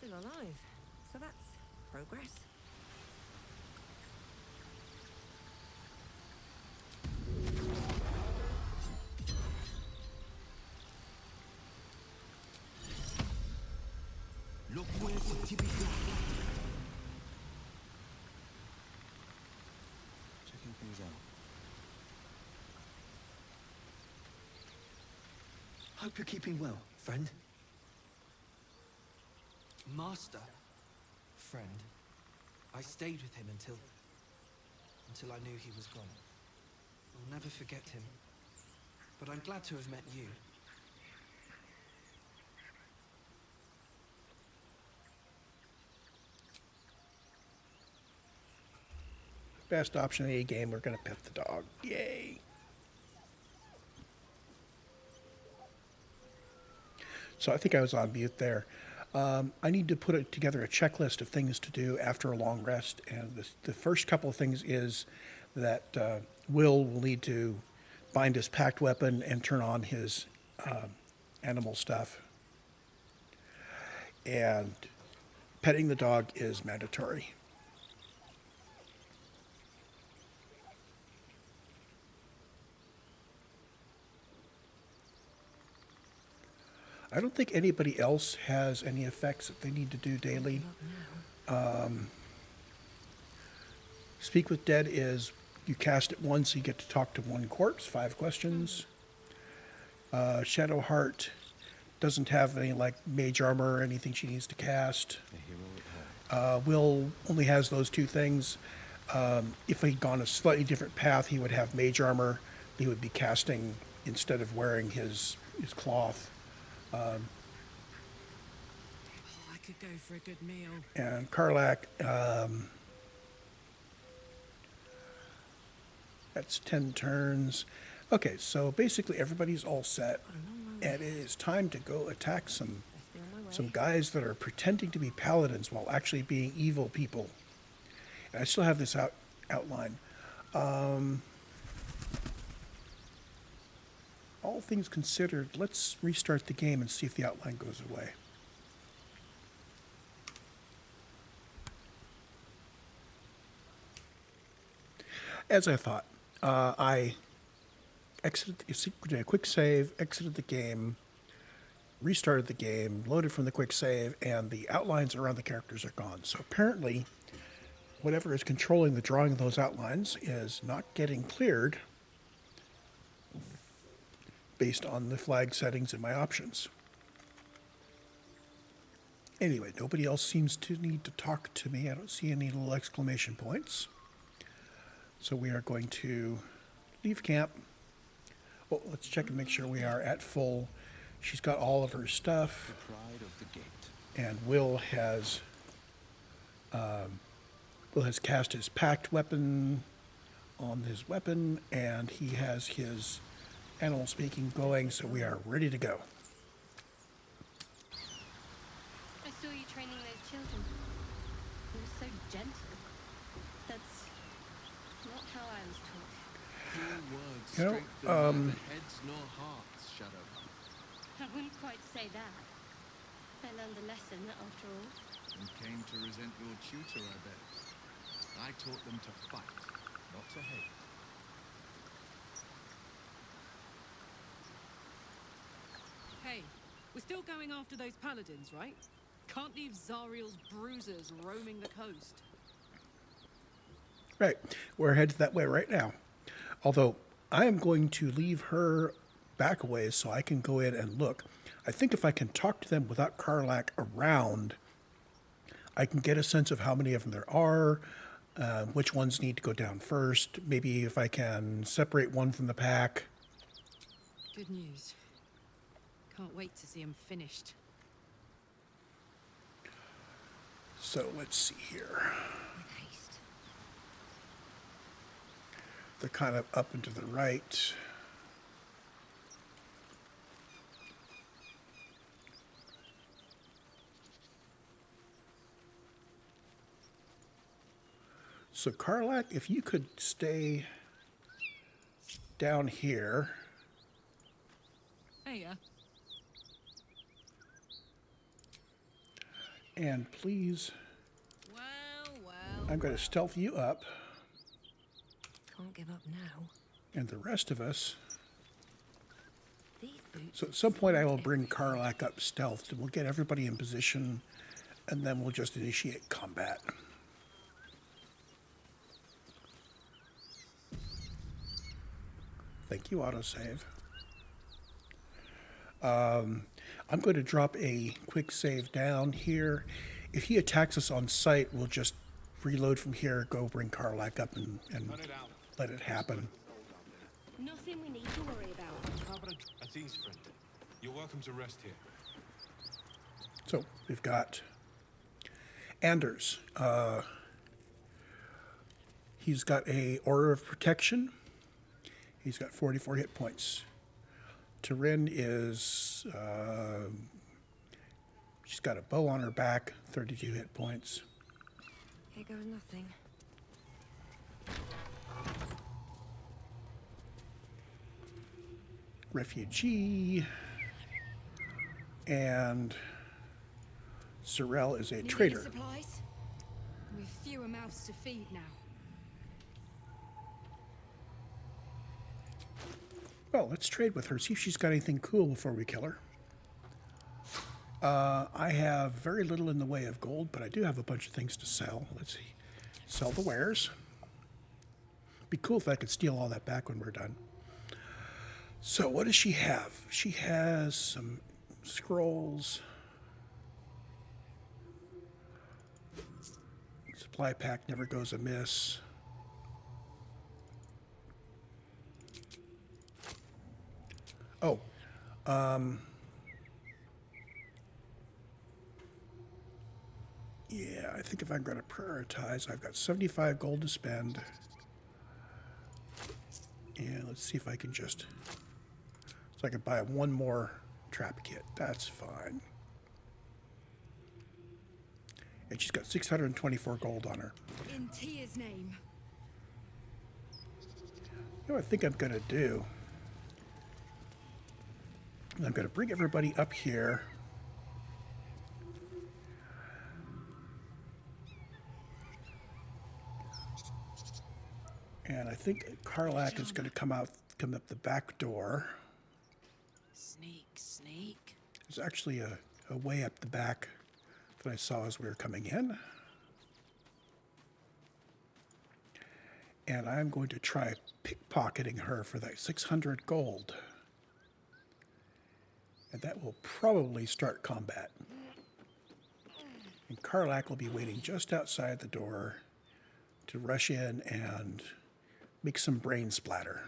still alive, so that's progress. Look where the TV go. Checking things out. Hope you're keeping well, friend. Master? Friend. I stayed with him until I knew he was gone. I'll never forget him. But I'm glad to have met you. Best option in a game, we're going to pet the dog. Yay! So I think I was on mute there. I need to put together a checklist of things to do after a long rest. And the first couple of things is that Will need to bind his packed weapon and turn on his animal stuff. And petting the dog is mandatory. I don't think anybody else has any effects that they need to do daily. Speak with Dead is you cast it once, you get to talk to one corpse, 5 questions. Shadow Heart doesn't have any like mage armor or anything she needs to cast. Will only has those 2 things. If he'd gone a slightly different path, he would have mage armor. He would be casting instead of wearing his cloth. I could go for a good meal. And Karlak, that's 10 turns. Okay, so basically everybody's all set. And it is time to go attack some guys that are pretending to be paladins while actually being evil people. And I still have this outline. All things considered, let's restart the game and see if the outline goes away. As I thought, I did a quick save, exited the game, restarted the game, loaded from the quick save, and the outlines around the characters are gone. So apparently, whatever is controlling the drawing of those outlines is not getting cleared based on the flag settings in my options. Anyway, nobody else seems to need to talk to me. I don't see any little exclamation points. So we are going to leave camp. Oh, let's check and make sure we are at full. She's got all of her stuff. The pride of the gate. And Will has cast his packed weapon on his weapon, and he has his animal speaking going, so we are ready to go. I saw you training those children. You were so gentle. That's not how I was taught. Your words You know, strengthen neither heads nor hearts, Shadow. I wouldn't quite say that. I learned a lesson, after all. And came to resent your tutor, I bet. I taught them to fight, not to hate. Hey, we're still going after those paladins, right? Can't leave Zariel's bruisers roaming the coast. Right, we're headed that way right now. Although, I am going to leave her back a ways so I can go in and look. I think if I can talk to them without Karlak around, I can get a sense of how many of them there are, which ones need to go down first. Maybe if I can separate one from the pack. Good news. Can't wait to see him finished. So let's see here. With haste. They're kind of up and to the right. So Karlak, if you could stay down here. Hey, And please, Well. I'm going to stealth you up, Can't give up now. and the rest of us. These boots. So at some point I will bring Karlak up stealthed, and we'll get everybody in position, and then we'll just initiate combat. Thank you, autosave. I'm going to drop a quick save down here. If he attacks us on sight, we'll just reload from here, go bring Karlak up, and let it happen. Nothing we need to worry about. At ease, friend. You're welcome to rest here. So we've got Anders. He's got a Aura of Protection. He's got 44 hit points. Turin is, she's got a bow on her back, 32 hit points. Here goes nothing. Refugee. And Sorel is a Need traitor. any supplies? We've fewer mouths to feed now. Well, let's trade with her, see if she's got anything cool before we kill her. I have very little in the way of gold, but I do have a bunch of things to sell. Let's see. Sell the wares. Be cool if I could steal all that back when we're done. So what does she have? She has some scrolls. Supply pack never goes amiss. Oh, yeah, I think if I'm going to prioritize, I've got 75 gold to spend. And let's see if I can just, so I can buy one more trap kit. That's fine. And she's got 624 gold on her. In Tia's name. You know what I think I'm going to do? I'm going to bring everybody up here. And I think Karlak is going to come up the back door. Sneak. There's actually a way up the back that I saw as we were coming in. And I'm going to try pickpocketing her for that 600 gold. And that will probably start combat. And Karlak will be waiting just outside the door to rush in and make some brain splatter.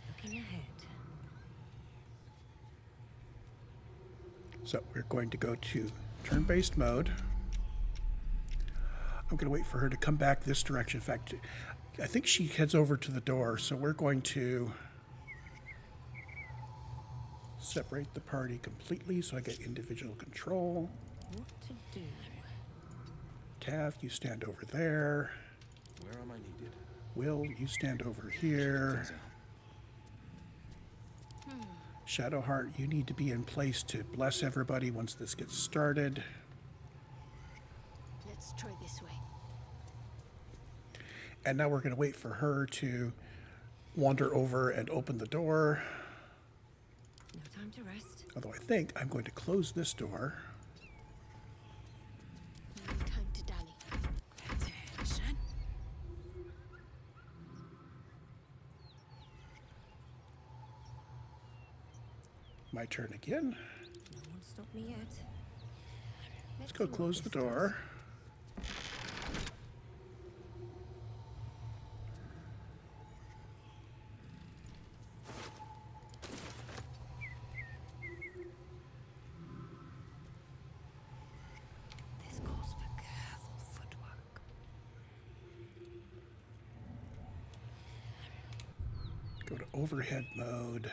Looking ahead. So we're going to go to turn-based mode. I'm going to wait for her to come back this direction. In fact, I think she heads over to the door, so we're going to separate the party completely so I get individual control. What to do? Tav, you stand over there. Where am I needed? Will, you stand over here. Shadowheart, you need to be in place to bless everybody once this gets started. Let's try this way. And now we're going to wait for her to wander over and open the door. No time to rest. Although I think I'm going to close this door. No time to dally. Attention. My turn again. No one stopped me yet. Let's go close the door. This calls for careful footwork. Go to overhead mode.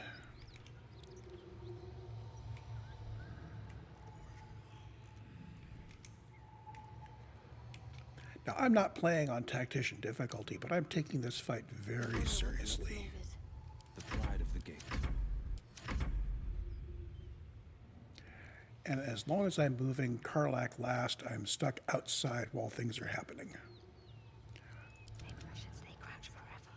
Now, I'm not playing on tactician difficulty, but I'm taking this fight very seriously. The pride of the gate. And as long as I'm moving Karlak last, I'm stuck outside while things are happening. Maybe I should stay crouched forever.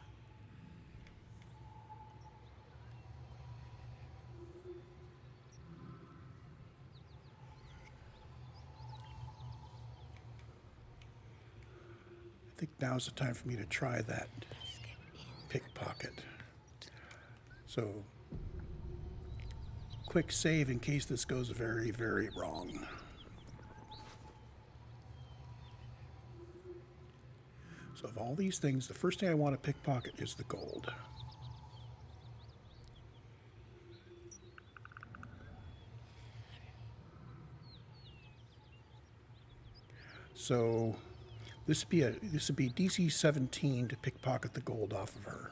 I think now's the time for me to try that Let's get in. pickpocket. So, quick save in case this goes very, very wrong. So of all these things, the first thing I want to pickpocket is the gold. So this would be DC 17 to pickpocket the gold off of her.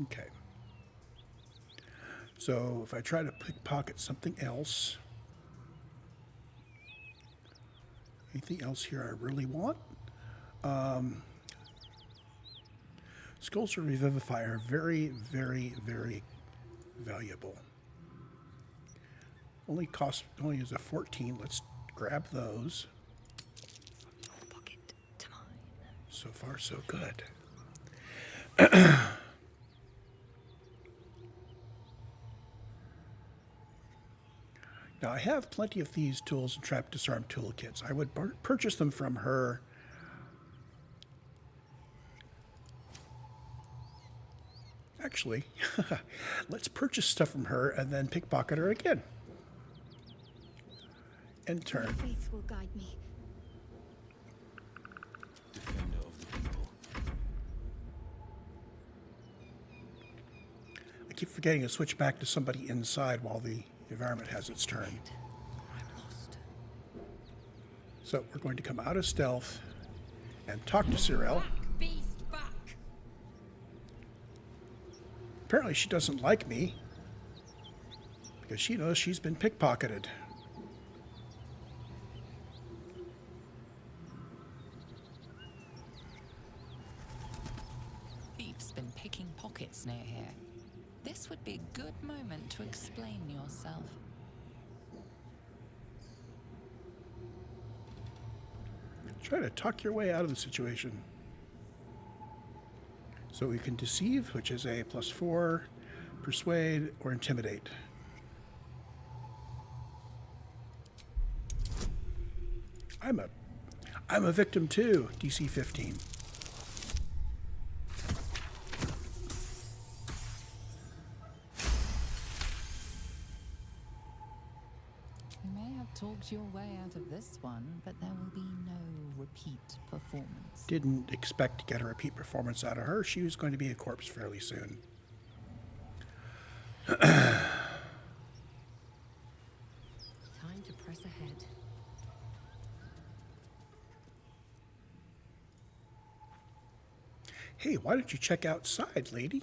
Okay. So if I try to pickpocket something else, anything else here I really want? Skulls of Revivify are very, very, very valuable. Only is a 14. Let's grab those. From your pocket to mine. So far, so good. Now, I have plenty of these tools and trap disarm toolkits. I would purchase them from her. Actually, let's purchase stuff from her and then pickpocket her again. End My turn. faith will guide me. Defender of the people. I keep forgetting to switch back to somebody inside while the environment has its turn. I'm lost. So we're going to come out of stealth and talk to Cyril. Beast back! Apparently she doesn't like me because she knows she's been pickpocketed. Thief's been picking pockets near here. This would be a good moment to explain yourself. Try to talk your way out of the situation. So we can deceive, which is a +4, persuade, or intimidate. I'm a victim too, DC 15. You may have talked your way out of this one, but there will be no repeat performance. Didn't expect to get a repeat performance out of her. She was going to be a corpse fairly soon. Time to press ahead. Hey, why don't you check outside, lady?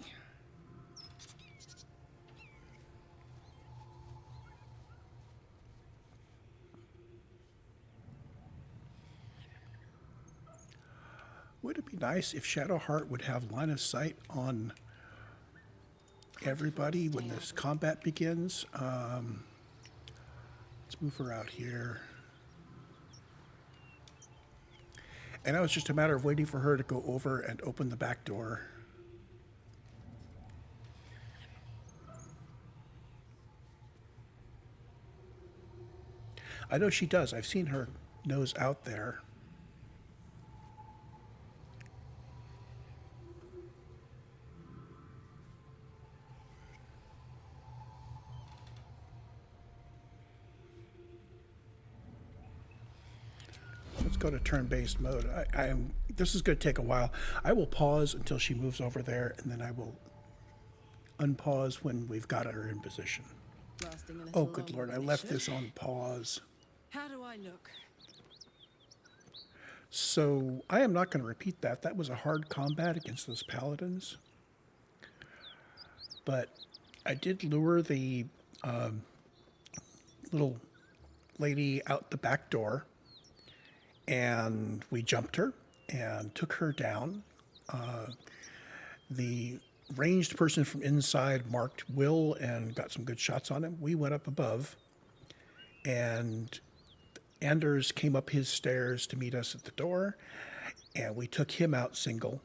Would it be nice if Shadowheart would have line of sight on everybody when this combat begins? Let's move her out here. And now it's just a matter of waiting for her to go over and open the back door. I know she does. I've seen her nose out there. Let's go to turn-based mode. This is going to take a while. I will pause until she moves over there, and then I will unpause when we've got her in position. Lasting a Oh, little good longer Lord, I than it left should. this on pause. How do I look? So I am not going to repeat that. That was a hard combat against those paladins. But I did lure the little lady out the back door, and we jumped her and took her down. The ranged person from inside marked Will and got some good shots on him. We went up above, and Anders came up his stairs to meet us at the door, and we took him out single.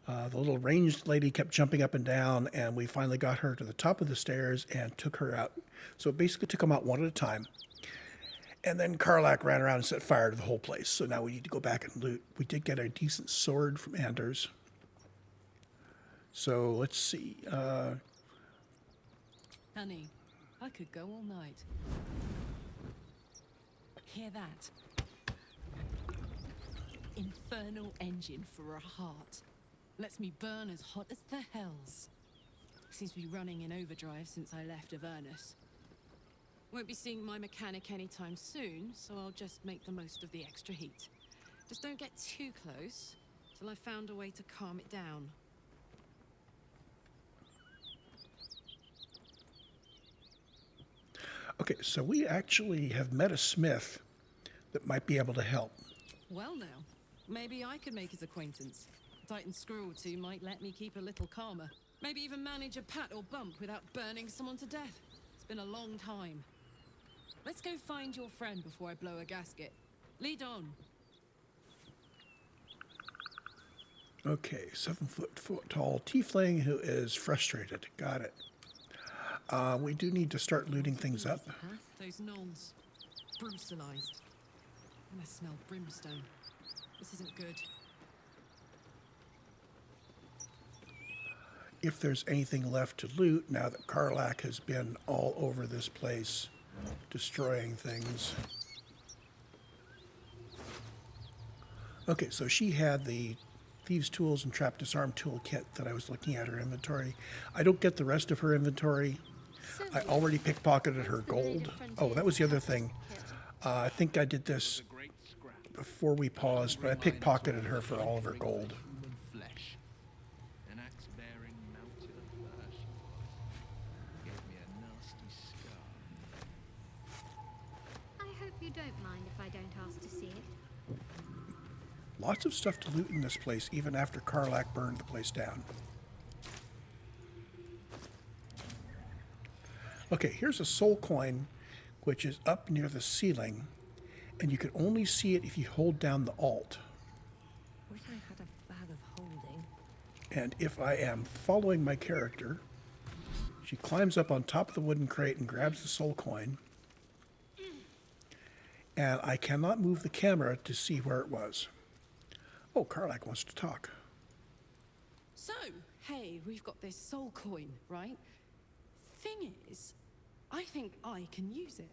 The little ranged lady kept jumping up and down, and we finally got her to the top of the stairs and took her out. So it basically took them out one at a time. And then Karlak ran around and set fire to the whole place. So now we need to go back and loot. We did get a decent sword from Anders. So let's see. Honey, I could go all night. Hear that? Infernal engine for a heart. Lets me burn as hot as the hells. Seems to be running in overdrive since I left Avernus. Won't be seeing my mechanic anytime soon, so I'll just make the most of the extra heat. Just don't get too close till I've found a way to calm it down. Okay, so we actually have met a smith that might be able to help. Well now, maybe I could make his acquaintance. A Titan screw or two might let me keep a little calmer. Maybe even manage a pat or bump without burning someone to death. It's been a long time. Let's go find your friend before I blow a gasket. Lead on. Okay, 7-foot tall tiefling who is frustrated. Got it. We do need to start looting things up. Those gnolls. Brutalized. And I smell brimstone. This isn't good. If there's anything left to loot now that Karlak has been all over this place destroying things. Okay, so she had the Thieves' Tools and Trap Disarm Toolkit that I was looking at her inventory. I don't get the rest of her inventory. I already pickpocketed her gold. Oh, that was the other thing. I think I did this before we paused, but I pickpocketed her for all of her gold. Flesh. An axe bearing mounted of fur she was. Gave me a nasty scar. I hope you don't mind if I don't ask to see it. Lots of stuff to loot in this place, even after Karlak burned the place down. Okay, here's a soul coin, which is up near the ceiling, and you can only see it if you hold down the Alt. Wish I had a bag of holding. And if I am following my character, she climbs up on top of the wooden crate and grabs the soul coin. And I cannot move the camera to see where it was. Oh, Karlak wants to talk. So, hey, we've got this soul coin, right? Thing is, I think I can use it.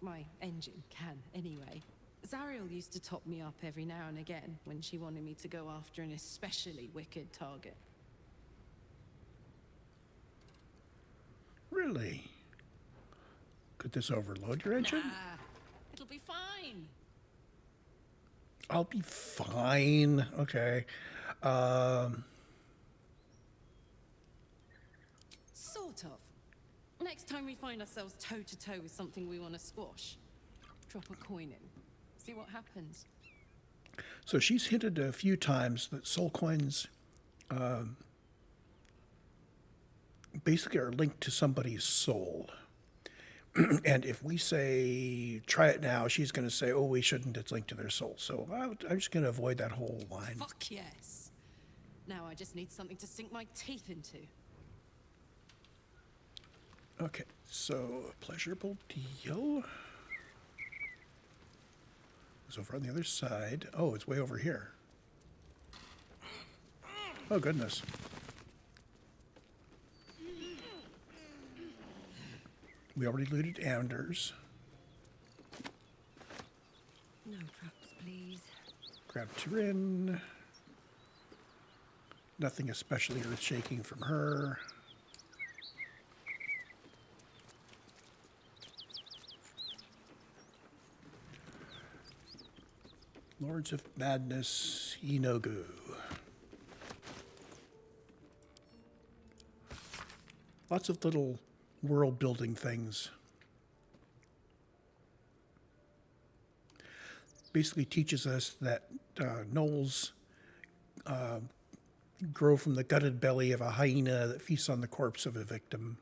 My engine can, anyway. Zariel used to top me up every now and again when she wanted me to go after an especially wicked target. Really? Could this overload your engine? Nah, it'll be fine. I'll be fine. Okay. Sort of. Next time we find ourselves toe-to-toe with something we want to squash, drop a coin in. See what happens. So she's hinted a few times that soul coins basically are linked to somebody's soul. And if we say, try it now, she's going to say, oh, we shouldn't, it's linked to their soul. So I'm just going to avoid that whole line. Fuck yes. Now I just need something to sink my teeth into. Okay, so a pleasurable deal. It's over on the other side. Oh, it's way over here. Oh, goodness. We already looted Anders. No traps, please. Grabbed Tyrin. Nothing especially earth-shaking from her. Lords of Madness, Inogu. Lots of little world-building things. Basically teaches us that gnolls grow from the gutted belly of a hyena that feasts on the corpse of a victim.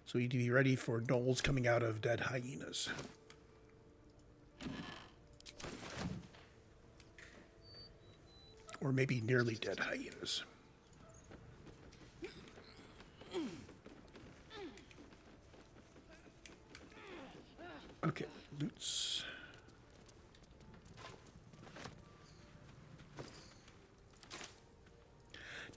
So you need to be ready for gnolls coming out of dead hyenas. Or maybe nearly dead hyenas. Okay, loots.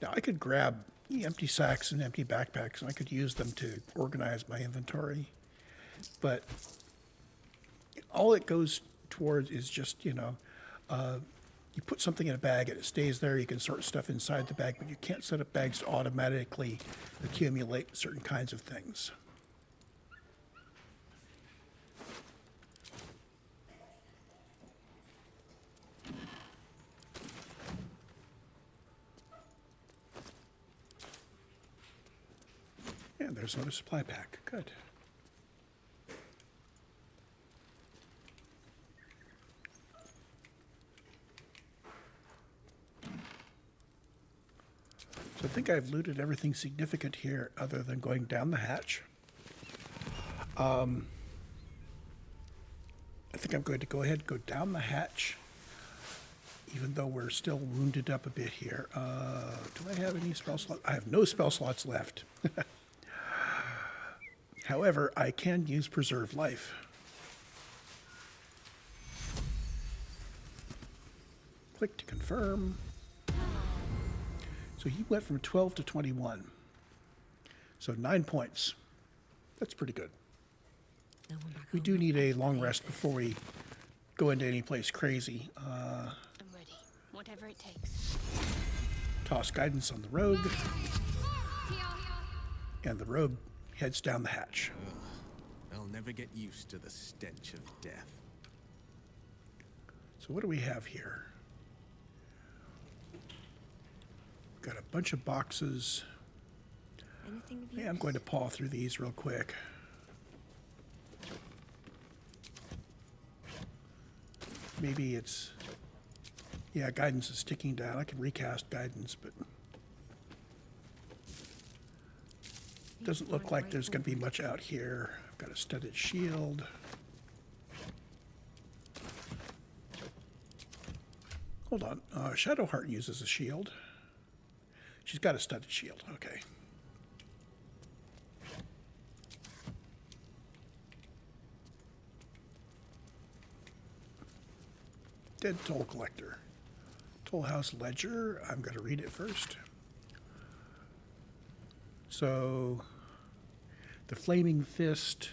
Now I could grab the empty sacks and empty backpacks and I could use them to organize my inventory. But all it goes towards is just, you put something in a bag and it stays there. You can sort stuff inside the bag, but you can't set up bags to automatically accumulate certain kinds of things. And there's another supply pack. Good. So I think I've looted everything significant here other than going down the hatch. I think I'm going to go ahead and go down the hatch, even though we're still wounded up a bit here. Do I have any spell slots? I have no spell slots left. However, I can use Preserve Life. Click to confirm. So he went from 12 to 21. So 9 points. That's pretty good. We do need a long rest before we go into any place crazy. I'm ready. Whatever it takes. Toss guidance on the rogue. And the rogue heads down the hatch. I'll never get used to the stench of death. So what do we have here? We've got a bunch of boxes. Anything of Yeah, I'm going to paw through these real quick. Maybe it's... Yeah, guidance is ticking down. I can recast guidance, but... Doesn't look like there's going to be much out here. I've got a studded shield. Hold on. Shadowheart uses a shield. She's got a studded shield. Okay. Dead Toll Collector. Toll House Ledger. I'm going to read it first. So, the Flaming Fist.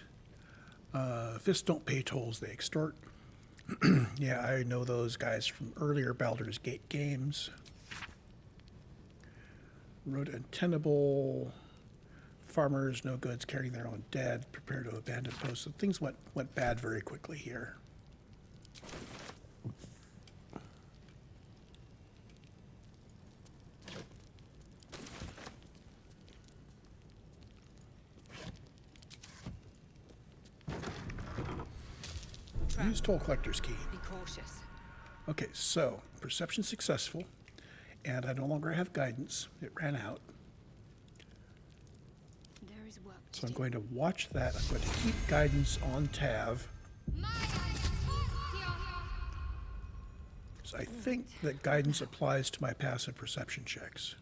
Fists don't pay tolls, they extort. Yeah, I know those guys from earlier Baldur's Gate games. Road Untenable. Farmers, no goods, carrying their own dead. Prepare to abandon posts. So things went bad very quickly here. Use Toll Collector's Key. Be cautious. Okay, so perception successful, and I no longer have guidance. It ran out. There is work to So I'm do. going to watch that. I'm going to keep guidance on Tav. So I think that guidance applies to my passive perception checks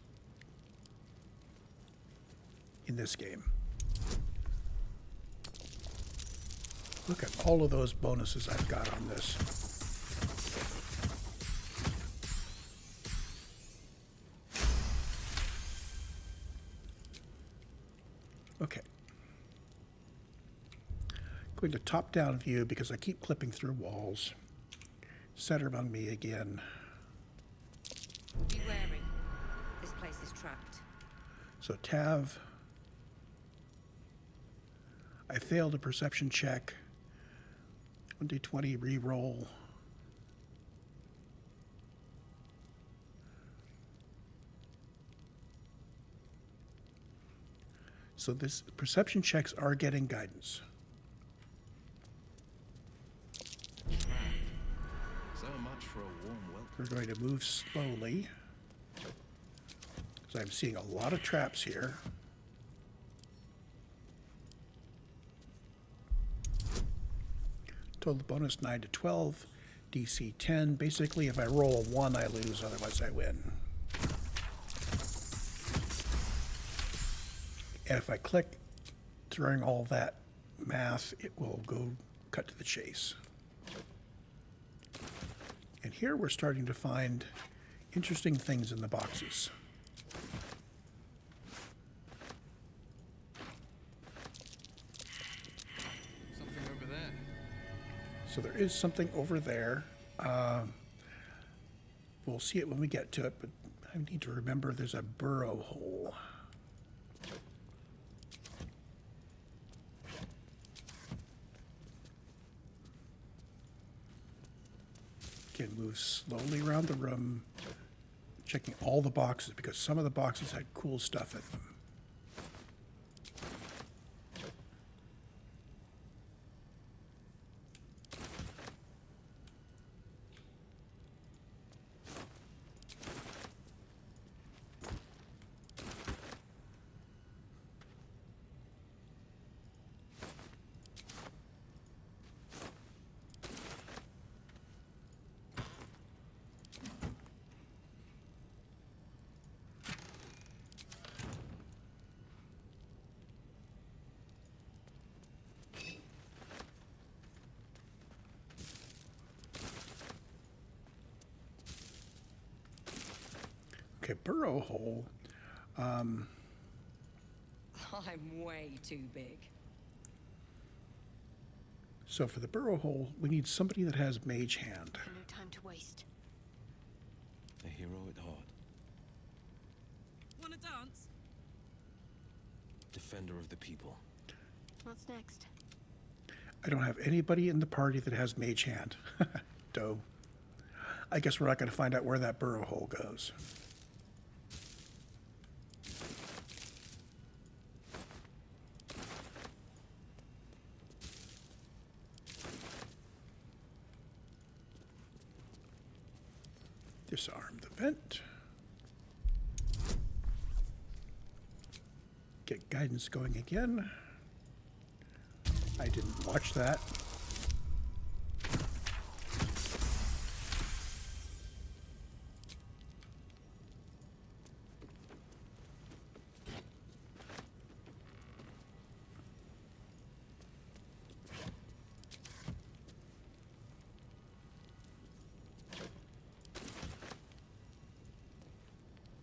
in this game. Look at all of those bonuses I've got on this. Okay. Going to top-down view because I keep clipping through walls. Center on me again. Be wary. This place is trapped. So Tav, I failed a perception check. 1d20 re-roll. So this perception checks are getting guidance. So much for a warm welcome. We're going to move slowly. So I'm seeing a lot of traps here. Total bonus 9 to 12, DC 10. Basically, if I roll a 1, I lose, otherwise I win. And if I click during all that math, it will go cut to the chase. And here we're starting to find interesting things in the boxes. Something over there. So there is something over there. We'll see it when we get to it, but I need to remember there's a burrow hole. Again, move slowly around the room, checking all the boxes, because some of the boxes had cool stuff in them. Okay, burrow hole. I'm way too big. So for the burrow hole, we need somebody that has mage hand. No time to waste. A hero at heart. Wanna dance? Defender of the people. What's next? I don't have anybody in the party that has mage hand. Doe. I guess we're not going to find out where that burrow hole goes. Disarm the vent. Get guidance going again. I didn't watch that.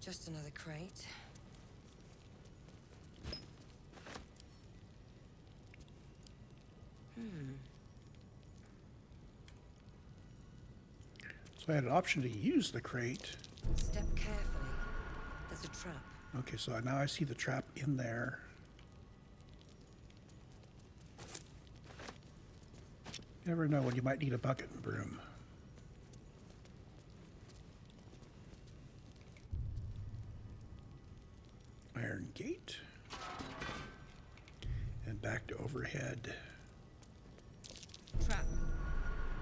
Just another crate. So I had an option to use the crate. Step carefully. There's a trap. Okay, so now I see the trap in there. You never know when you might need a bucket and broom. Iron gate. And back to overhead. Trap.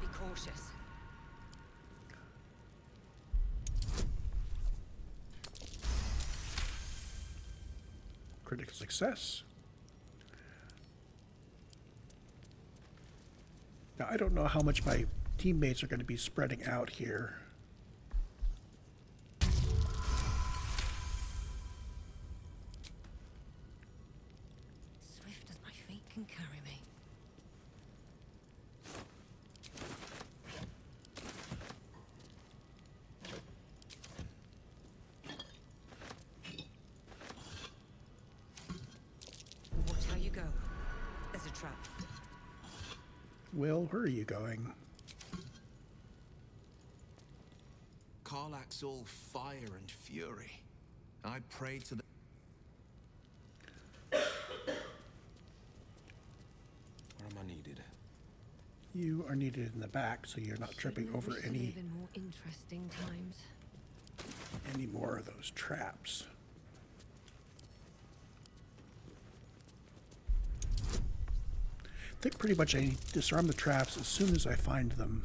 Be cautious. Critical success. Now, I don't know how much my teammates are going to be spreading out here. Swift as my feet can carry me. Watch how you go. There's a trap. Will, where are you going? Karlach's all fire and fury. I pray to the... Where am I needed? You are needed in the back, so you're not tripping over Wish to any live in more interesting times. more of those traps. I think pretty much I disarm the traps as soon as I find them.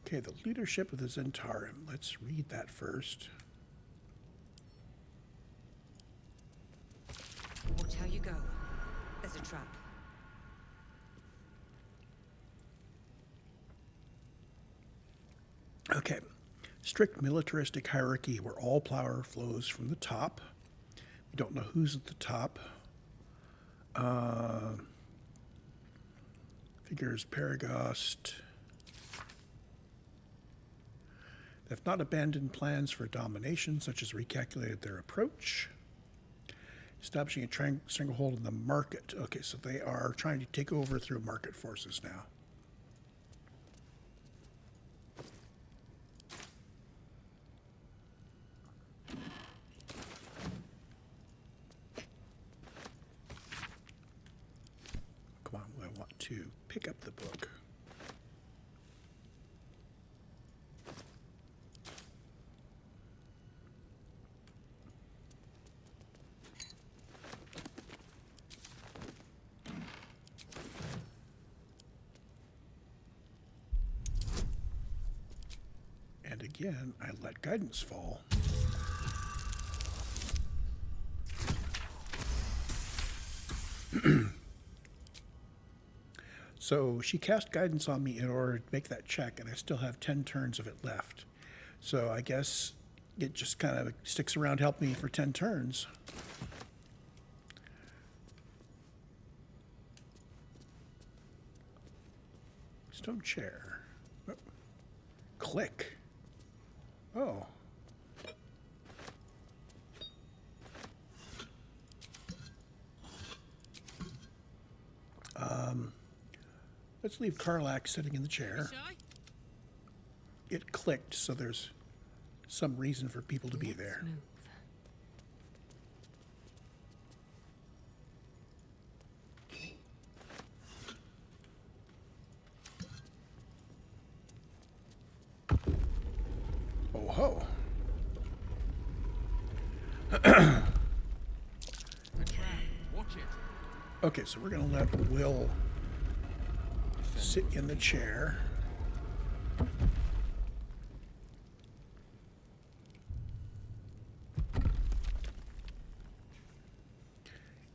Okay, the leadership of the Zentarim. Let's read that first. Watch how you go. There's a trap. Okay. Strict militaristic hierarchy where all power flows from the top. We don't know who's at the top. Figures Paragost. They have not abandoned plans for domination, such as recalculated their approach. Establishing a stranglehold in the market. Okay, so they are trying to take over through market forces now. Come on, I want to pick up the book. And again, I let guidance fall. So she cast guidance on me in order to make that check, and I still have 10 turns of it left. So I guess it just kind of sticks around helping me for 10 turns. Stone chair. Oh. Click. Oh. Let's leave Karlak sitting in the chair. It clicked, so there's some reason for people to be there. Move. Oh ho. A trap. Watch it. Okay, so we're going to let Will sit in the chair.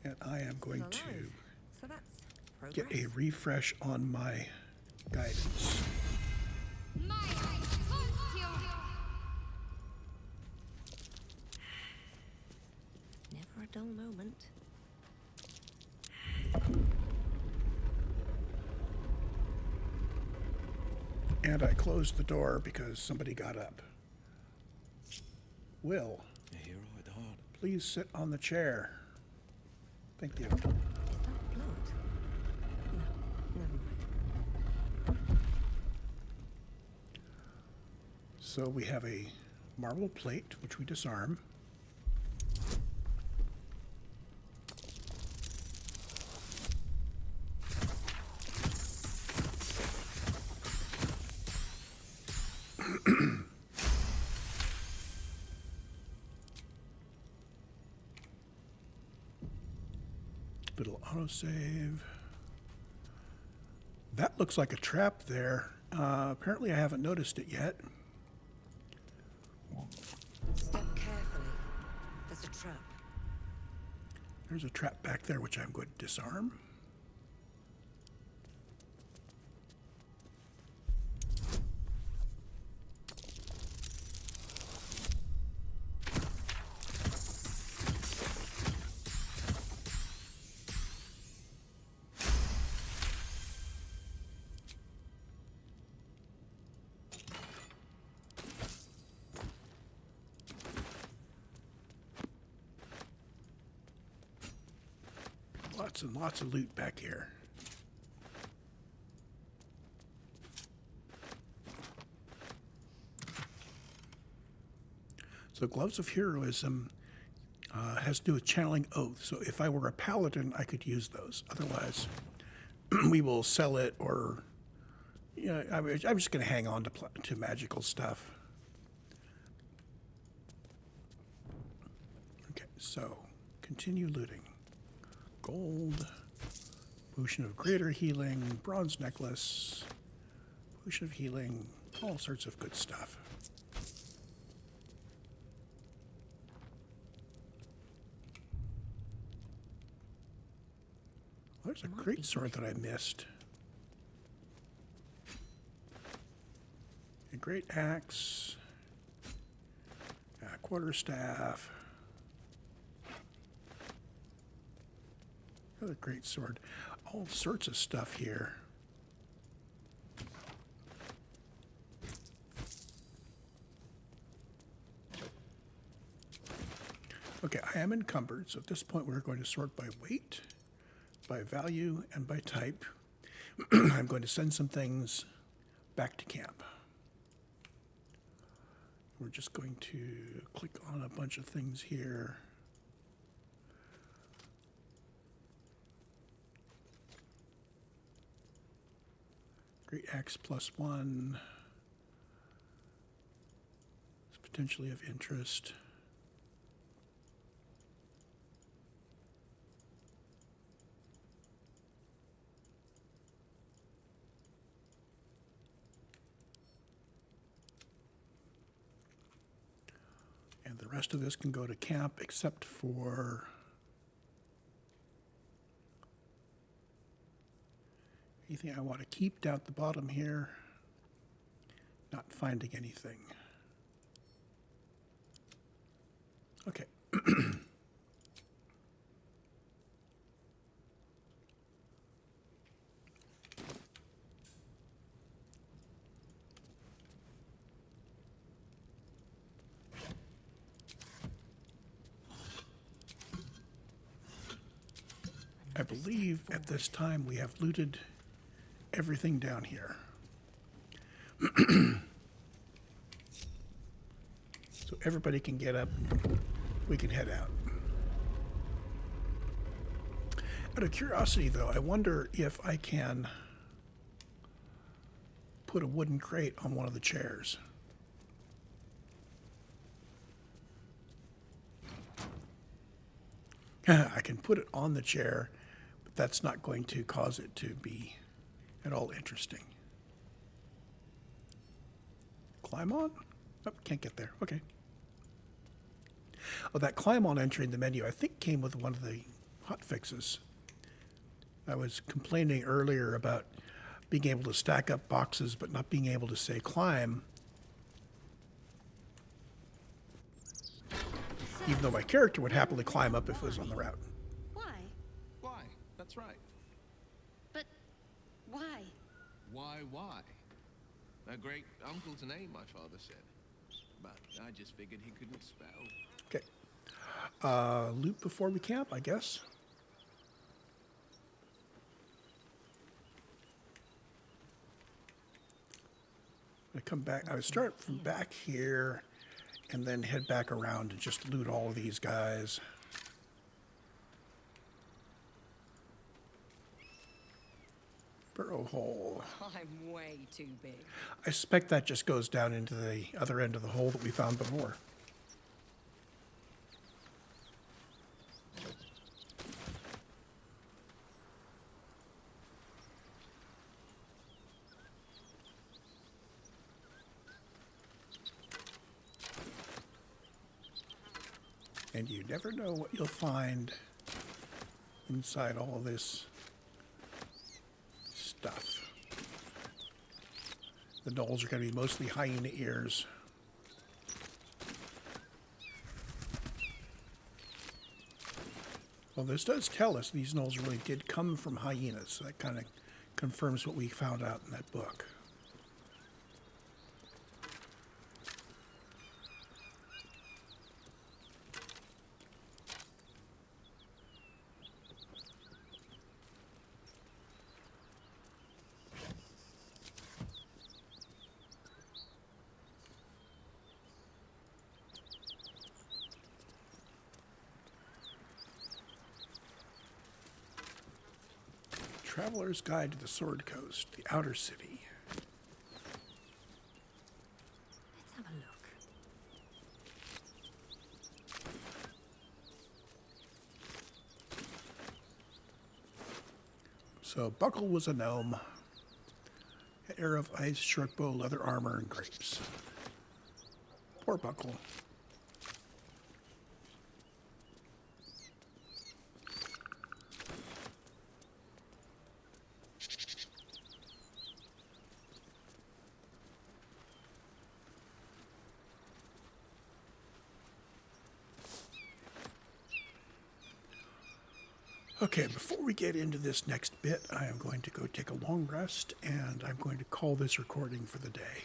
And I am going to So that's get progress. a refresh on my guidance. Never a dull moment. And I closed the door because somebody got up. Will, A hero at heart. please sit on the chair. Thank you. Is that blood? No, never mind. So we have a marble plate, which we disarm. Little autosave. That looks like a trap there. Apparently I haven't noticed it yet. Step carefully. There's a trap. There's a trap back there, which I'm going to disarm. Lots and lots of loot back here. So Gloves of Heroism has to do with channeling oath. So if I were a paladin, I could use those. Otherwise, we will sell it, or I'm just going to hang on to magical stuff. Okay, so continue looting. Gold, potion of greater healing, bronze necklace, Potion of healing, all sorts of good stuff. There's a great sword that I missed. A great axe. A quarterstaff. Another great sword. All sorts of stuff here. Okay, I am encumbered, so at this point we're going to sort by weight, by value, and by type. I'm going to send some things back to camp. We're just going to click on a bunch of things here. Great axe +1 is potentially of interest. And the rest of this can go to camp except for anything I want to keep down at the bottom here. Not finding anything. Okay. I believe at this time we have looted everything down here. So everybody can get up. We can head out. Out of curiosity, though, I wonder if I can put a wooden crate on one of the chairs. I can put it on the chair, but that's not going to cause it to be at all interesting. Climb on? Oh, can't get there. Okay. Oh, that climb on entry in the menu, I think came with one of the hotfixes. I was complaining earlier about being able to stack up boxes but not being able to say climb. Even though my character would happily climb up if it was on the route. Why? Why? That's right. But why? Why? A great uncle's name, my father said. But I just figured he couldn't spell. Okay. Loot before we camp, I guess. I come back. I would start from back here and then head back around and just loot all of these guys. Burrow hole. I'm way too big. I suspect that just goes down into the other end of the hole that we found before. And you never know what you'll find inside all of this stuff. The knolls are going to be mostly hyena ears. Well, this does tell us these knolls really did come from hyenas. So that kind of confirms what we found out in that book. Traveler's Guide to the Sword Coast, the Outer City. Let's have a look. So Buckle was a gnome. air of ice, short bow, leather armor, and grapes. Poor Buckle. Okay, before we get into this next bit, I am going to go take a long rest, and I'm going to call this recording for the day.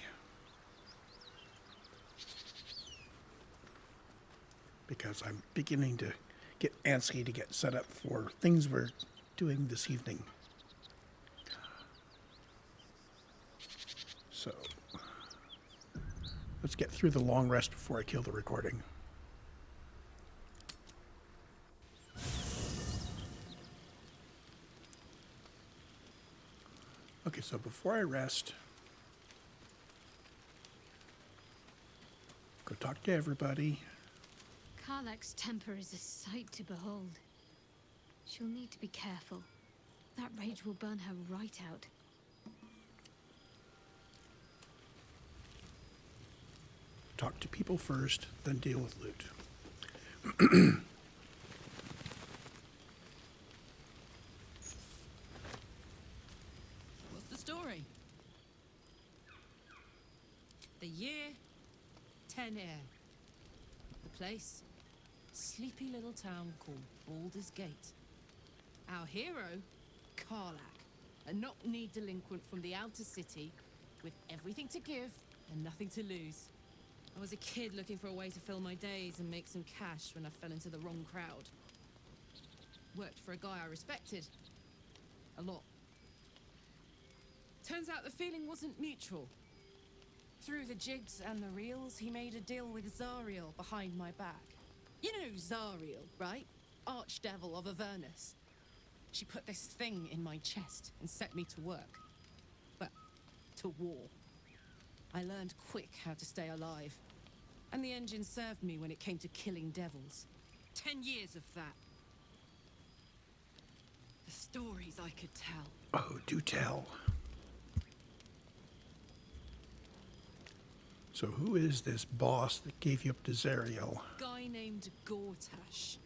Because I'm beginning to get antsy to get set up for things we're doing this evening. So, let's get through the long rest before I kill the recording. Okay, so before I rest, go talk to everybody. Karlach's temper is a sight to behold. She'll need to be careful. That rage will burn her right out. Talk to people first, then deal with loot. What's the story? The year, 10 air. The place, sleepy little town called Baldur's Gate. Our hero, Karlach, a knock-kneed delinquent from the outer city with everything to give and nothing to lose. I was a kid looking for a way to fill my days and make some cash when I fell into the wrong crowd. Worked for a guy I respected. A lot. Turns out the feeling wasn't mutual. Through the jigs and the reels, he made a deal with Zariel behind my back. You know Zariel, right? Archdevil of Avernus. She put this thing in my chest and set me to work. Well, to war. I learned quick how to stay alive. And the engine served me when it came to killing devils. 10 years of that. The stories I could tell. Oh, do tell. So who is this boss that gave you up to Zariel? Guy named Gortash.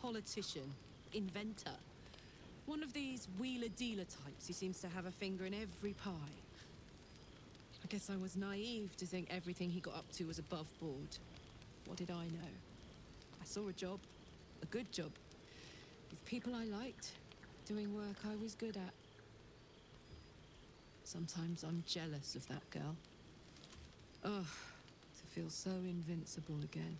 Politician. Inventor. One of these wheeler-dealer types who seems to have a finger in every pie. I guess I was naive to think everything he got up to was above board. What did I know? I saw a job. A good job. With people I liked. Doing work I was good at. Sometimes I'm jealous of that girl. Ugh, to feel so invincible again.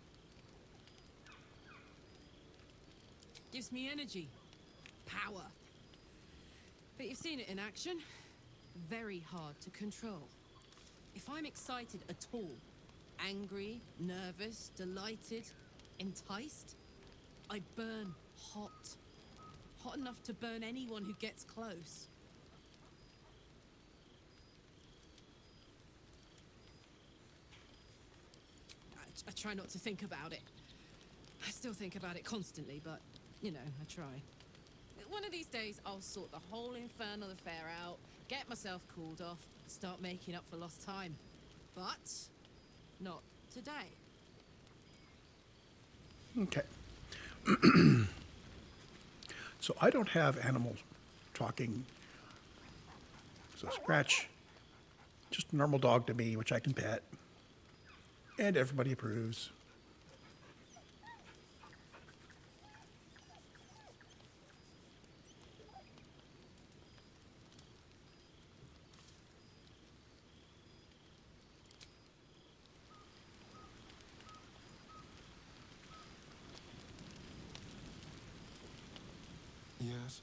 Gives me energy. Power. But you've seen it in action. Very hard to control. If I'm excited at all, angry, nervous, delighted, enticed, I burn hot. Hot enough to burn anyone who gets close. I try not to think about it. I still think about it constantly, but, you know, I try. One of these days, I'll sort the whole infernal affair out, get myself cooled off, start making up for lost time. But not today. Okay. So I don't have animals talking. So Scratch, just a normal dog to me, which I can pet. And everybody approves. Yes.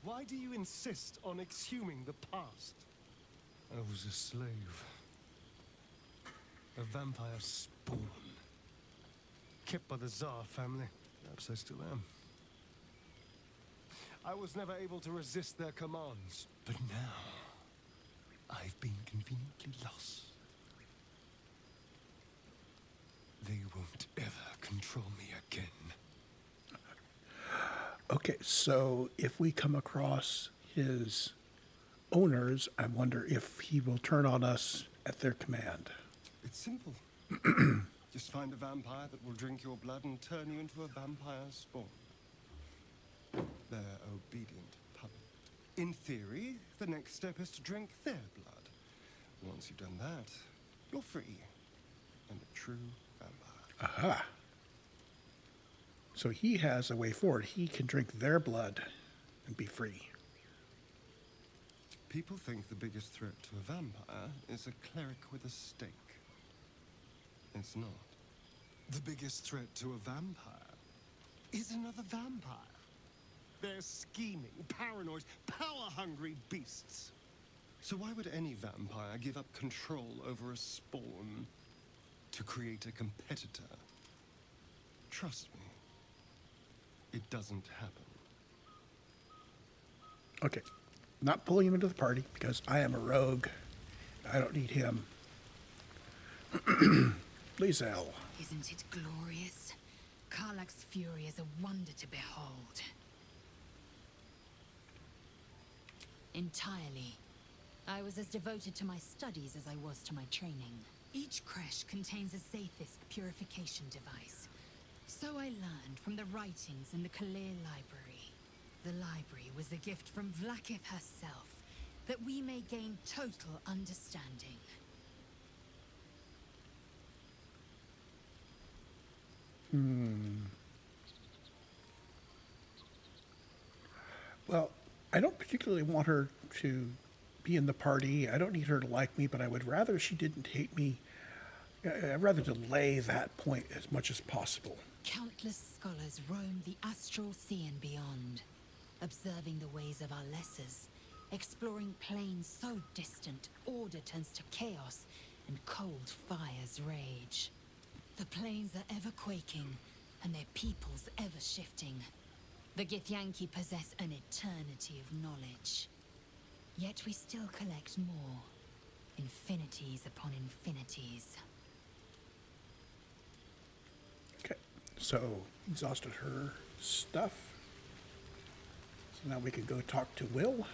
Why do you insist on exhuming the past? I was a slave. A vampire spawn. Kept by the Tsar family. Perhaps I still am. I was never able to resist their commands. But now, I've been conveniently lost. They won't ever control me again. Okay, so if we come across his owners, I wonder if he will turn on us at their command. It's simple. Just find a vampire that will drink your blood and turn you into a vampire spawn. Their obedient puppet. In theory, the next step is to drink their blood. Once you've done that, you're free. And a true vampire. Aha. So he has a way forward. He can drink their blood and be free. People think the biggest threat to a vampire is a cleric with a stake. It's not. The biggest threat to a vampire is another vampire. They're scheming, paranoid, power-hungry beasts. So why would any vampire give up control over a spawn to create a competitor? Trust me, it doesn't happen. Okay, not pulling him into the party because I am a rogue. I don't need him. Lizelle. Isn't it glorious? Karlach's fury is a wonder to behold. Entirely. I was as devoted to my studies as I was to my training. Each creche contains a Zaithisk purification device. So I learned from the writings in the Kalir Library. The library was a gift from Vlaakith herself, that we may gain total understanding. Well, I don't particularly want her to be in the party. I don't need her to like me, but I would rather she didn't hate me. I'd rather delay that point as much as possible. Countless scholars roam the astral sea and beyond, observing the ways of our lessers, exploring planes so distant, order turns to chaos, and cold fires rage. The planes are ever quaking, and their peoples ever shifting. The Githyanki possess an eternity of knowledge. Yet we still collect more. Infinities upon infinities. Okay, so exhausted her stuff. So now we can go talk to Will.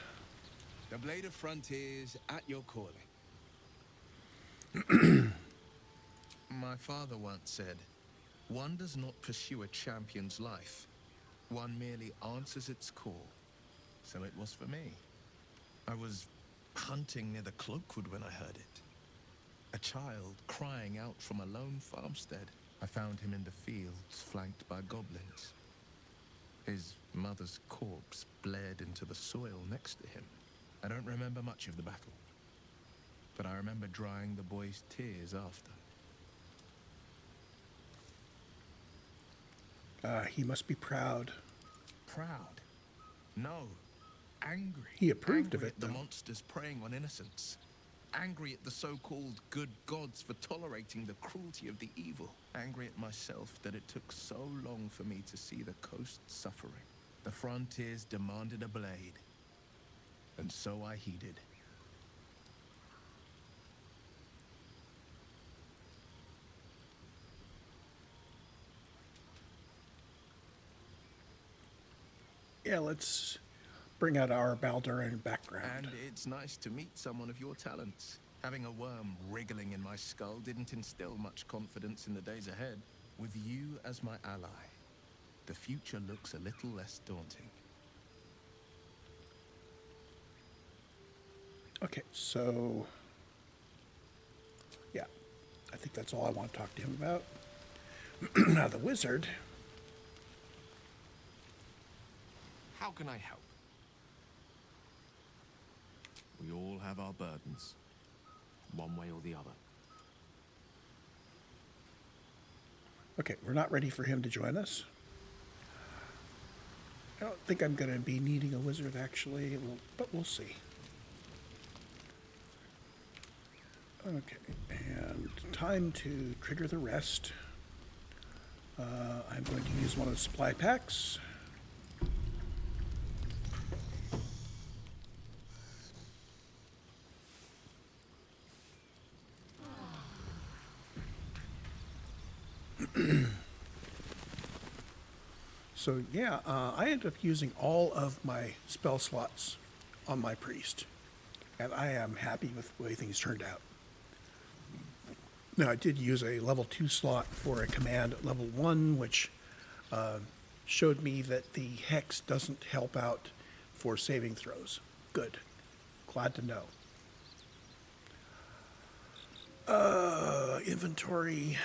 The Blade of Frontiers at your calling. My father once said, one does not pursue a champion's life. One merely answers its call. So it was for me. I was hunting near the Cloakwood when I heard it. A child crying out from a lone farmstead. I found him in the fields, flanked by goblins. His mother's corpse bled into the soil next to him. I don't remember much of the battle, but I remember drying the boy's tears after. He must be proud. Proud? No. Angry. He approved of Angry it, at the though. monsters preying on innocents. Angry at the so-called good gods for tolerating the cruelty of the evil. Angry at myself that it took so long for me to see the coast suffering. The frontiers demanded a blade. And so I heeded. Yeah, let's bring out our Balduran background. And it's nice to meet someone of your talents. Having a worm wriggling in my skull didn't instill much confidence in the days ahead. With you as my ally, the future looks a little less daunting. Okay, so yeah, I think that's all I want to talk to him about. Now the wizard. How can I help? We all have our burdens, one way or the other. Okay, we're not ready for him to join us. I don't think I'm going to be needing a wizard, actually, but we'll see. Okay, and time to trigger the rest. I'm going to use one of the supply packs. So yeah, I ended up using all of my spell slots on my priest, and I am happy with the way things turned out. Now I did use a level 2 slot for a command at level 1, which showed me that the hex doesn't help out for saving throws. Good. Glad to know. Inventory.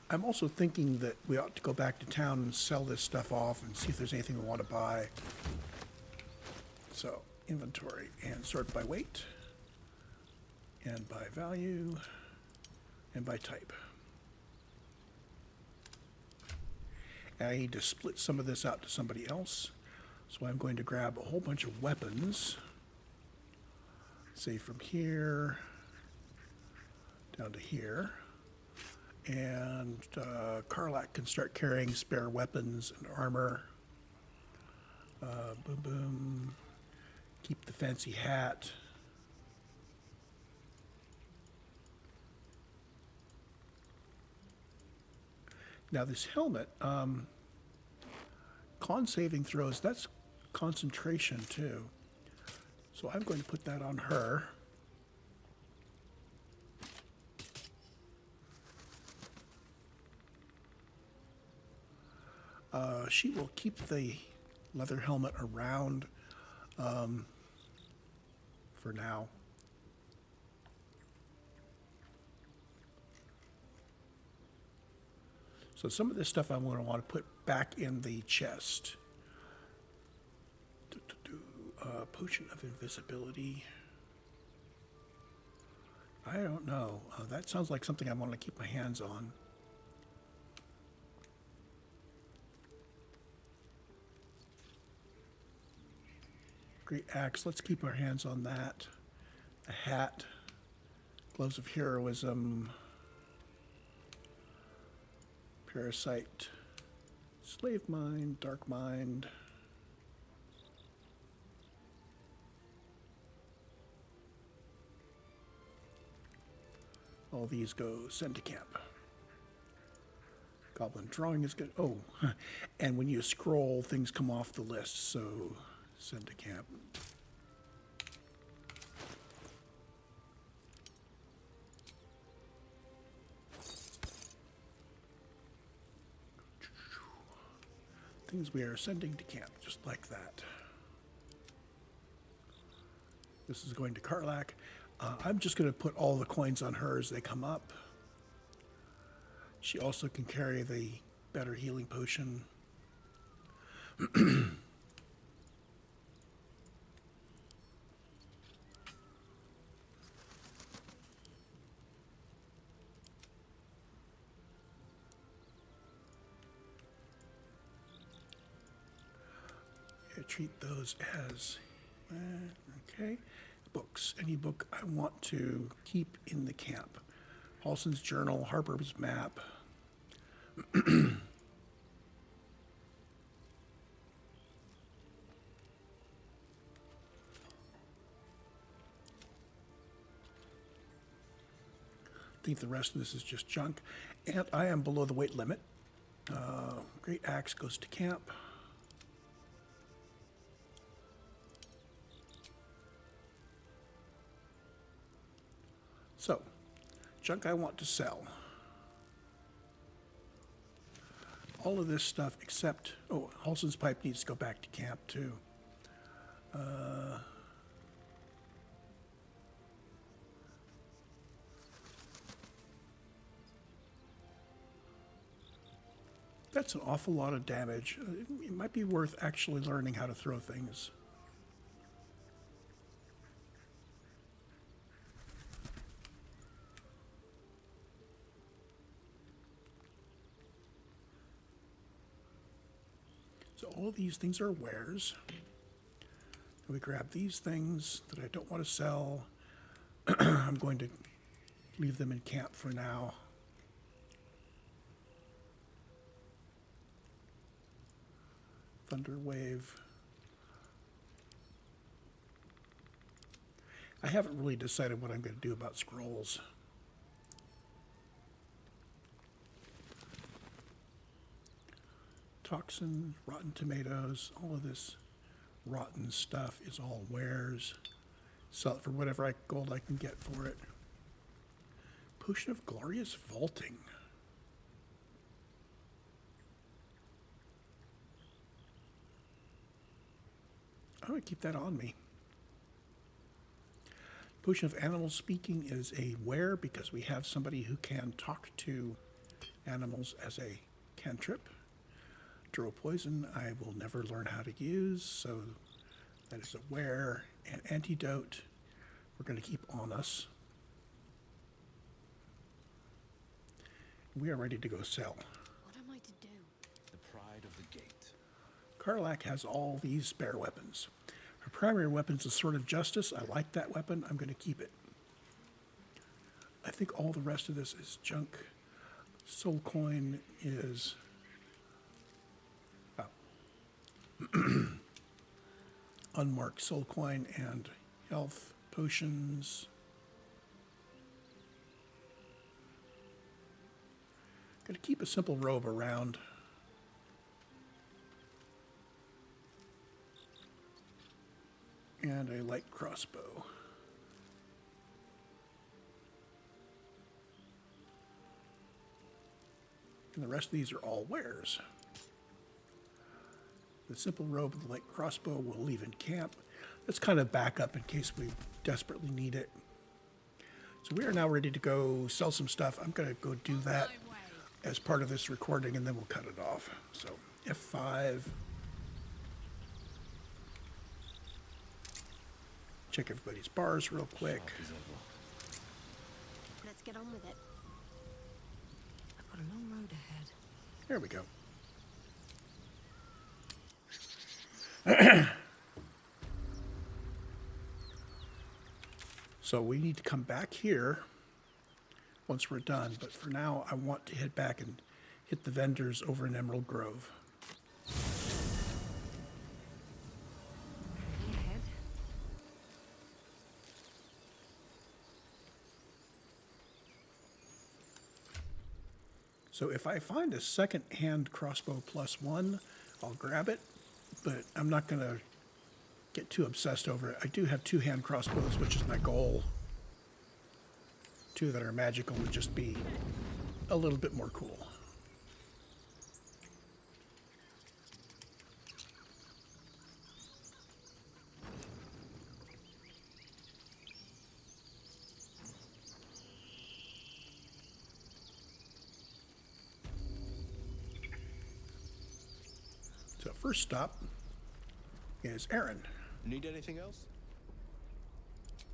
I'm also thinking that we ought to go back to town and sell this stuff off and see if there's anything we want to buy. So, inventory, and sort by weight, and by value, and by type. And I need to split some of this out to somebody else. So I'm going to grab a whole bunch of weapons. Say from here down to here. And Karlak can start carrying spare weapons and armor. Boom, boom. Keep the fancy hat. Now this helmet, con saving throws, that's concentration too. So I'm going to put that on her. She will keep the leather helmet around for now. So some of this stuff I'm going to want to put back in the chest. Potion of invisibility. I don't know. That sounds like something I want to keep my hands on. Great axe. Let's keep our hands on that. A hat. Gloves of heroism. Parasite. Slave mind. Dark mind. All these go send to camp. Goblin drawing is good. Oh, and when you scroll, things come off the list, so send to camp. Things we are sending to camp, just like that. This is going to Karlak. I'm just going to put all the coins on her as they come up. She also can carry the better healing potion. Treat those as, okay. Books. Any book I want to keep in the camp. Halson's Journal, Harper's Map. I think the rest of this is just junk. And I am below the weight limit. Great axe goes to camp. So, junk I want to sell. All of this stuff except, oh, Halson's pipe needs to go back to camp too. That's an awful lot of damage. It might be worth actually learning how to throw things. So all of these things are wares. And we grab these things that I don't want to sell. I'm going to leave them in camp for now. Thunder Wave. I haven't really decided what I'm going to do about scrolls. Toxin, rotten tomatoes, all of this rotten stuff is all wares. Sell it for whatever gold I can get for it. Potion of Glorious Vaulting. I'm going to keep that on me. Potion of Animal Speaking is a ware because we have somebody who can talk to animals as a cantrip. Draw Poison I will never learn how to use, so that is a ware. And Antidote we're going to keep on us. We are ready to go sell. What am I to do? The pride of the gate. Karlak has all these spare weapons. Her primary weapon is a Sword of Justice. I like that weapon. I'm going to keep it. I think all the rest of this is junk. Soul Coin is... unmarked Soul Coin and health potions. Going to keep a simple robe around. And a light crossbow. And the rest of these are all wares. The simple robe and the light crossbow we'll leave in camp. Let's kind of back up in case we desperately need it. So we are now ready to go sell some stuff. I'm going to go do that as part of this recording, and then we'll cut it off. So F5. Check everybody's bars real quick. Let's get on with it. I've got a long road ahead. There we go. So we need to come back here once we're done, but for now I want to head back and hit the vendors over in Emerald Grove. Ahead. So if I find a second-hand crossbow +1, I'll grab it, but I'm not going to get too obsessed over it. I do have 2-hand crossbows, which is my goal. 2 that are magical would just be a little bit more cool. So first stop is Aaron. Need anything else?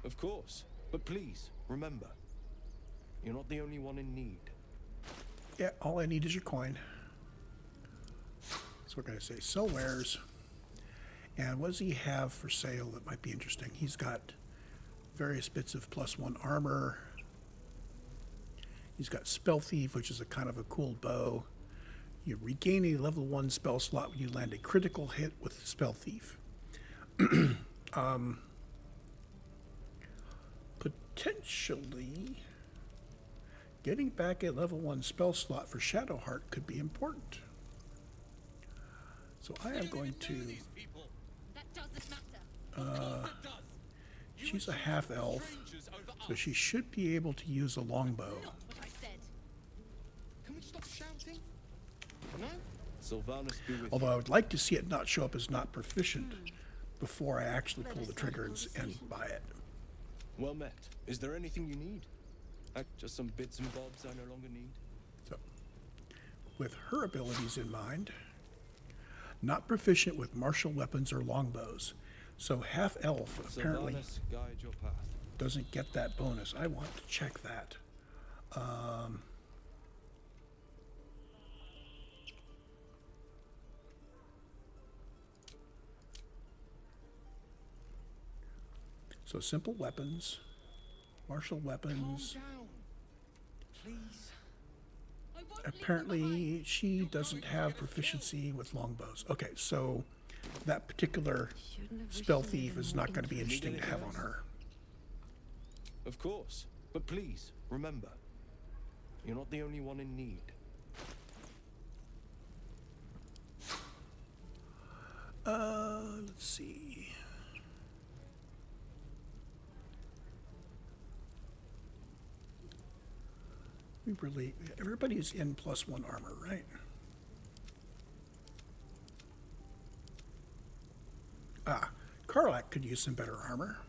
Of course. But please, remember, you're not the only one in need. Yeah, all I need is your coin. So we're going to say sell wares. And what does he have for sale that might be interesting? He's got various bits of +1 armor. He's got Spell Thief, which is a kind of a cool bow. You regain a level 1 spell slot when you land a critical hit with Spell Thief. Potentially, getting back a level 1 spell slot for Shadowheart could be important. So I am going to... That doesn't matter. She's a half-elf, so she should be able to use a longbow. Not what I said. Can we stop shouting? No? Sylvanus be with Although I would like to see it not show up as not proficient before I actually pull the trigger and buy it. Well met. Is there anything you need? Just some bits and bobs I no longer need. So, with her abilities in mind, not proficient with martial weapons or longbows. So half-elf apparently Sylvanus, guide your path. doesn't get that bonus. I want to check that. So simple weapons, martial weapons. Calm down, please. Apparently she doesn't have proficiency with longbows. Okay, so that particular Spell Thief is not going to be interesting to have on her. Of course. But please, remember, you're not the only one in need. Let's see. Everybody's in +1 armor, right? Karlak could use some better armor.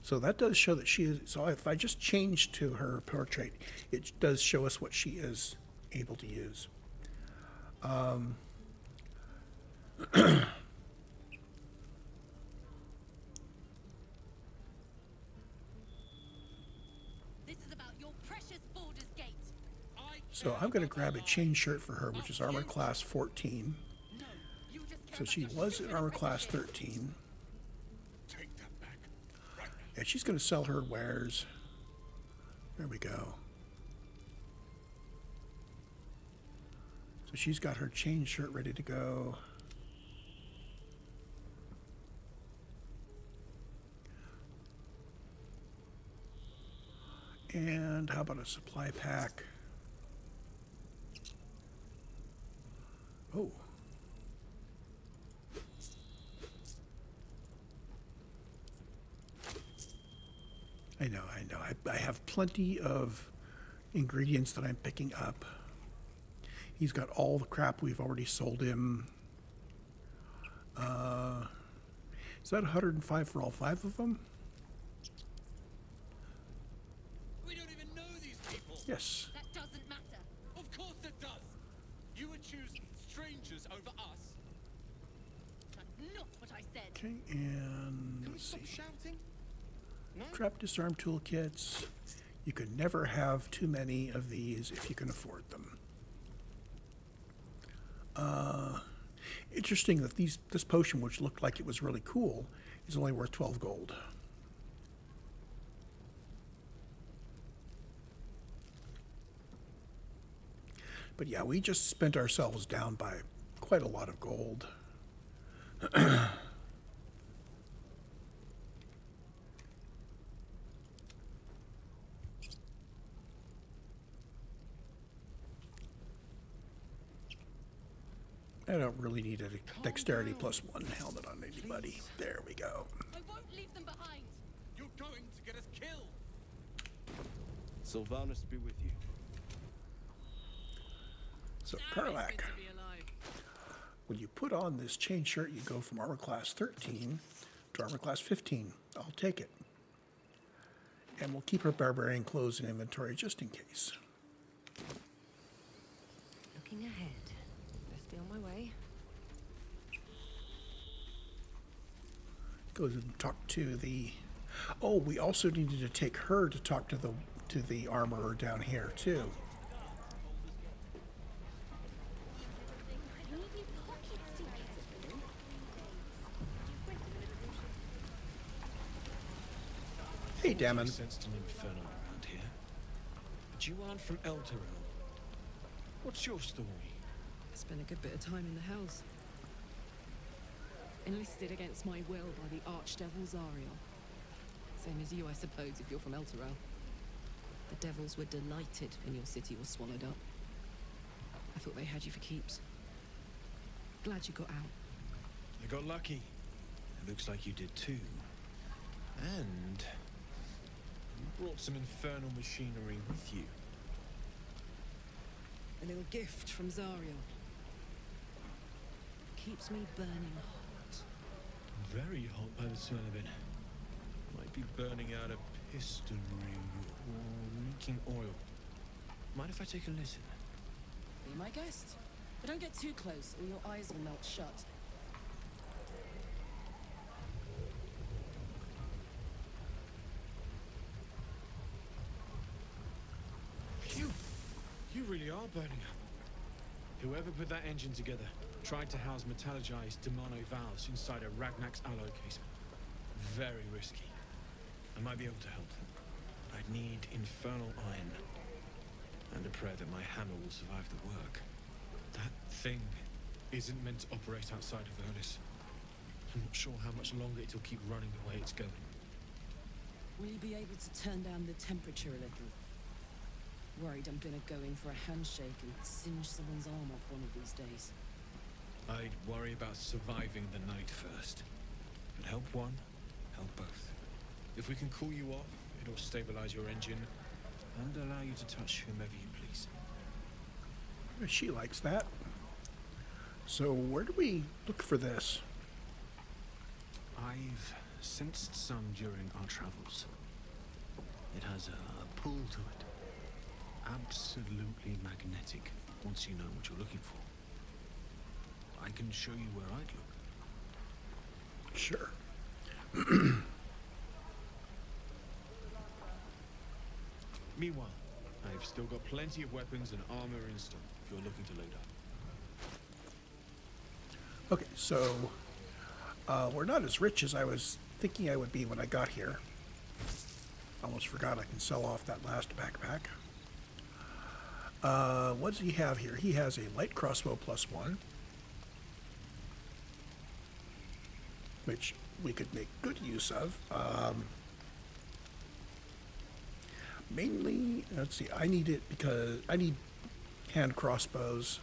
So that does show that she is, so if I just change to her portrait, it does show us what she is able to use. So I'm going to grab a chain shirt for her, which is armor class 14. So she was at armor class 13. And she's going to sell her wares. There we go. So she's got her chain shirt ready to go. And how about a supply pack? Oh. I know. I have plenty of ingredients that I'm picking up. He's got all the crap we've already sold him. Is that 105 for all 5 of them? We don't even know these people. Yes. That doesn't matter. Of course it does. You would choose strangers over us. That's not what I said. Okay, and Can we let's stop see. shouting? No? Trap disarm toolkits. You can never have too many of these if you can afford them. Interesting that this potion, which looked like it was really cool, is only worth 12 gold. But yeah, we just spent ourselves down by quite a lot of gold. I don't really need a dexterity +1 helmet on anybody. There we go. I won't leave them behind. You're going to get us killed. Sylvanus be with you. So, It's Karlak, good to be alive. when you put on this chain shirt, you go from armor class 13 to armor class 15. I'll take it. And we'll keep her barbarian clothes in inventory just in case. Looking ahead. Best be on my way. Go and talk to the... Oh, we also needed to take her to talk to the armorer down here, too. Hey, Damon. Sensed an infernal around here. But you aren't from Elturel. What's your story? Spent a good bit of time in the Hells. Enlisted against my will by the Archdevil Zariel. Same as you, I suppose, if you're from Elturel. The devils were delighted when your city was swallowed up. I thought they had you for keeps. Glad you got out. You got lucky. It looks like you did too. And you brought some infernal machinery with you. A little gift from Zariel. Keeps me burning hot. Very hot by the smell of it. Might be burning out a piston ring or leaking oil. Mind if I take a listen? Be my guest. But don't get too close or your eyes will melt shut. Phew! You really are burning up. Whoever put that engine together tried to house metallurgized Demano valves inside a Ragnak's alloy casement. Very risky. I might be able to help. I'd need infernal iron. And a prayer that my hammer will survive the work. That thing isn't meant to operate outside of Ernest. I'm not sure how much longer it'll keep running the way it's going. Will you be able to turn down the temperature a little? Worried I'm gonna go in for a handshake and singe someone's arm off one of these days. I'd worry about surviving the night first. But help one, help both. If we can cool you off, it'll stabilize your engine and allow you to touch whomever you please. She likes that. So where do we look for this? I've sensed some during our travels. It has a pull to it. Absolutely magnetic once you know what you're looking for. I can show you where I'd look. Sure. Meanwhile, I've still got plenty of weapons and armor in stock if you're looking to load up. Okay, so we're not as rich as I was thinking I would be when I got here. Almost forgot I can sell off that last backpack. What does he have here? He has a light crossbow +1, which we could make good use of. Mainly, let's see, I need it because I need hand crossbows.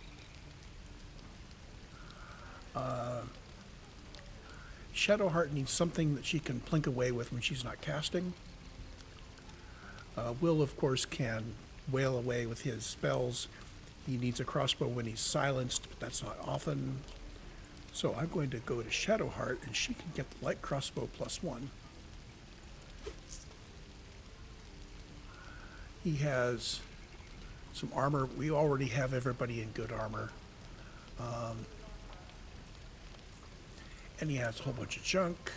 Shadowheart needs something that she can plink away with when she's not casting. Will, of course, can wail away with his spells. He needs a crossbow when he's silenced, but that's not often. So I'm going to go to Shadowheart, and she can get the light crossbow +1. He has some armor. We already have everybody in good armor. And he has a whole bunch of junk.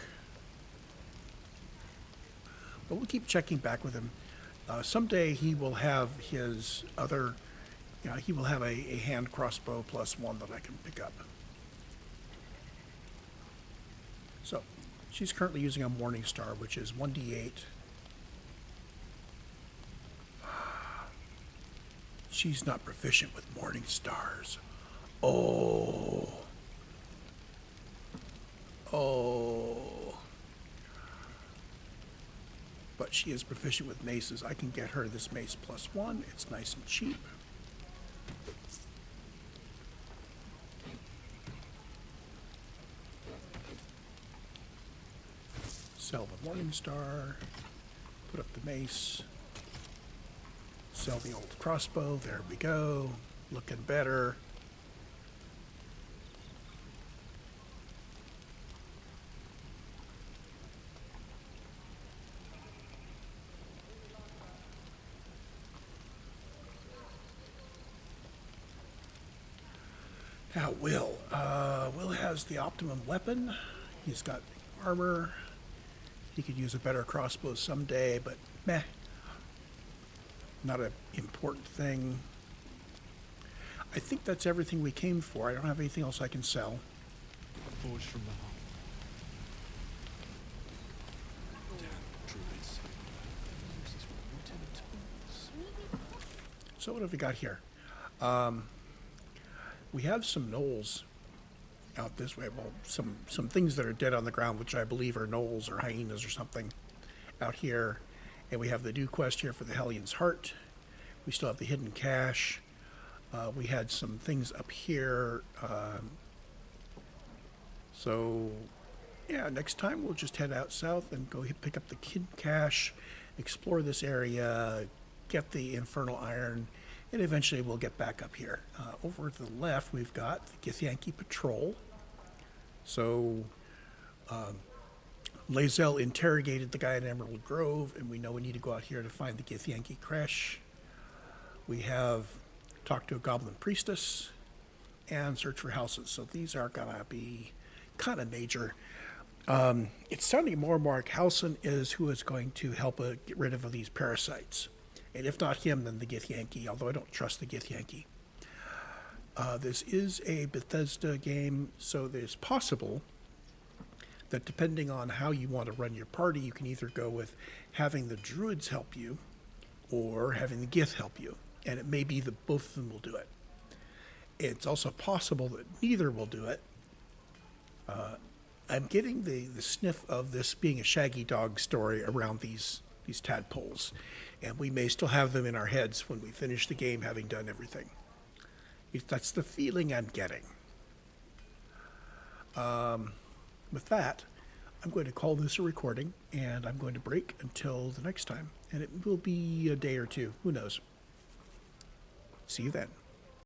But we'll keep checking back with him. Someday he will have his other, he will have a hand crossbow +1 that I can pick up. So, she's currently using a Morning Star, which is 1d8. She's not proficient with Morning Stars. Oh. But she is proficient with maces. I can get her this mace +1. It's nice and cheap. Sell the Morning Star. Put up the mace. Sell the old crossbow. There we go. Looking better. Now, Will. Will has the optimum weapon. He's got armor. He could use a better crossbow someday, but meh. Not an important thing. I think that's everything we came for. I don't have anything else I can sell. Forged from the heart. Damn druids. So what have we got here? We have some gnolls out this way. Well, some things that are dead on the ground, which I believe are gnolls or hyenas or something out here. And we have the new quest here for the Hellion's Heart. We still have the hidden cache. We had some things up here. So, yeah, next time we'll just head out south and go pick up the hidden cache, explore this area, get the infernal iron, and eventually we'll get back up here. Over to the left, we've got the Githyanki Patrol. So, Lae'zel interrogated the guy in Emerald Grove, and we know we need to go out here to find the Githyanki Creche. We have talked to a Goblin Priestess and search for houses. So these are going to be kind of major. It's sounding more and more like Halsin is who is going to help get rid of these parasites. And if not him, then the Githyanki, although I don't trust the Githyanki. This is a Bethesda game, so it's possible that depending on how you want to run your party, you can either go with having the druids help you or having the Gith help you. And it may be that both of them will do it. It's also possible that neither will do it. I'm getting the sniff of this being a Shaggy Dog story around these these tadpoles. And we may still have them in our heads when we finish the game, having done everything. That's the feeling I'm getting. With that, I'm going to call this a recording, and I'm going to break until the next time. And it will be a day or two. Who knows? See you then.